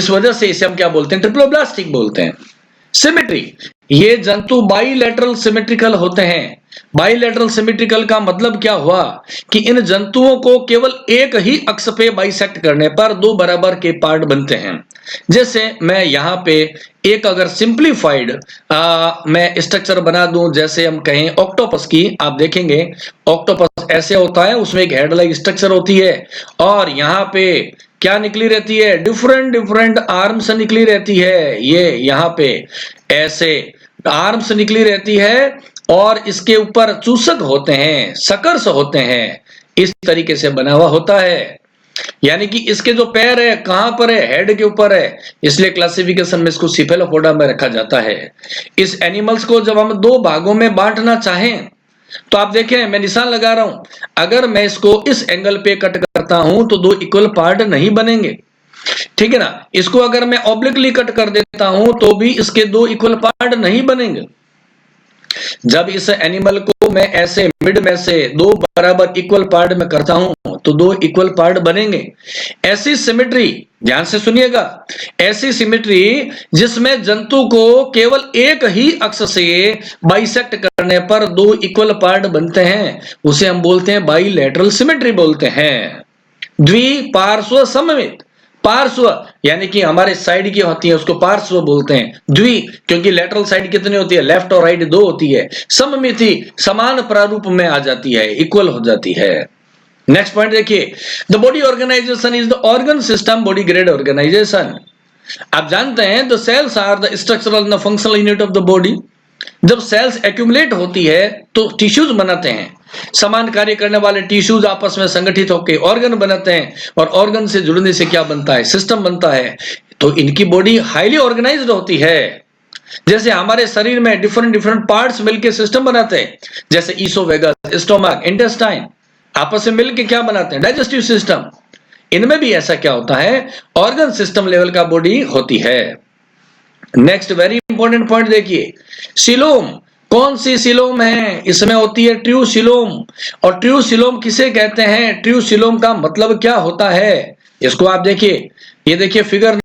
इस वजह से इसे हम क्या बोलते हैं, ट्रिप्लोब्लास्टिक बोलते हैं। सिमेट्री, ये जंतु बाइलेटरल सिमेट्रिकल होते हैं। बाइलेटरल सिमेट्रिकल का मतलब क्या हुआ कि इन जंतुओं को केवल एक ही अक्ष पे बाइसेक्ट करने पर दो बराबर के पार्ट बनते हैं। जैसे मैं यहाँ पे एक अगर सिंप्लीफाइड मैं स्ट्रक्चर बना दूं, जैसे हम कहें ऑक्टोपस की, आप देखेंगे ऑक्टोपस ऐसे होता है, उसमें एक हेड लाइक स्ट्रक्चर होती है और यहाँ पे क्या निकली रहती है, डिफरेंट डिफरेंट आर्म्स निकली रहती है। ये यहाँ पे ऐसे आर्म्स निकली रहती है और इसके ऊपर चूसक होते हैं, सकर्स होते हैं, इस तरीके से बना हुआ होता है। यानी कि इसके जो पैर है कहां पर है, हेड के ऊपर है, इसलिए क्लासिफिकेशन में इसको सिफेलोपोडा में रखा जाता है। इस एनिमल्स को जब हम दो भागों में बांटना चाहें तो आप देखें, मैं निशान लगा रहा हूं, अगर मैं इसको इस एंगल पे कट करता हूं तो दो इक्वल पार्ट नहीं बनेंगे, ठीक है ना। इसको अगर मैं ऑब्लिकली कट कर देता हूं तो भी इसके दो इक्वल पार्ट नहीं बनेंगे। जब इस एनिमल को मैं ऐसे मिड में से दो बराबर इक्वल पार्ट में करता हूं तो दो इक्वल पार्ट बनेंगे। ऐसी सिमेट्री, ध्यान से सुनिएगा, ऐसी सिमेट्री जिसमें जंतु को केवल एक ही अक्ष से बाइसेक्ट करने पर दो इक्वल पार्ट बनते हैं, उसे हम बोलते हैं बाइलेटरल सिमेट्री बोलते हैं। द्विपार्श्व सममित, पार्श्व यानी कि हमारे साइड की होती है उसको पार्श्व बोलते हैं। द्वि क्योंकि लेटरल साइड कितनी होती है, लेफ्ट और राइट दो होती है। सममिति समान प्रारूप में आ जाती है, इक्वल हो जाती है। नेक्स्ट पॉइंट देखिए, the body organization is the organ system body grade organization. आप जानते हैं the cells are the structural and functional unit of the body. जब सेल्स एक्यूमुलेट होती है तो टिश्यूज बनाते हैं, समान कार्य करने वाले टिश्यूज आपस में संगठित होकर ऑर्गन बनाते हैं और ऑर्गन से जुड़ने से क्या बनता है, सिस्टम बनता है। तो इनकी बॉडी हाईली ऑर्गेनाइज्ड होती है। जैसे हमारे शरीर में डिफरेंट डिफरेंट पार्ट्स मिलकर सिस्टम बनाते हैं, जैसे ईसोवेगस, स्टोमक, इंटेस्टाइन आपस में मिलकर क्या बनाते हैं, डाइजेस्टिव सिस्टम। इनमें भी ऐसा क्या होता है, ऑर्गन सिस्टम लेवल का बॉडी होती है। नेक्स्ट वेरी इंपॉर्टेंट पॉइंट देखिए, सिलोम, कौन सी सिलोम है, इसमें होती है ट्रू सिलोम। और ट्रू सिलोम किसे कहते हैं, ट्रू सिलोम का मतलब क्या होता है, इसको आप देखिए, ये देखिए फिगर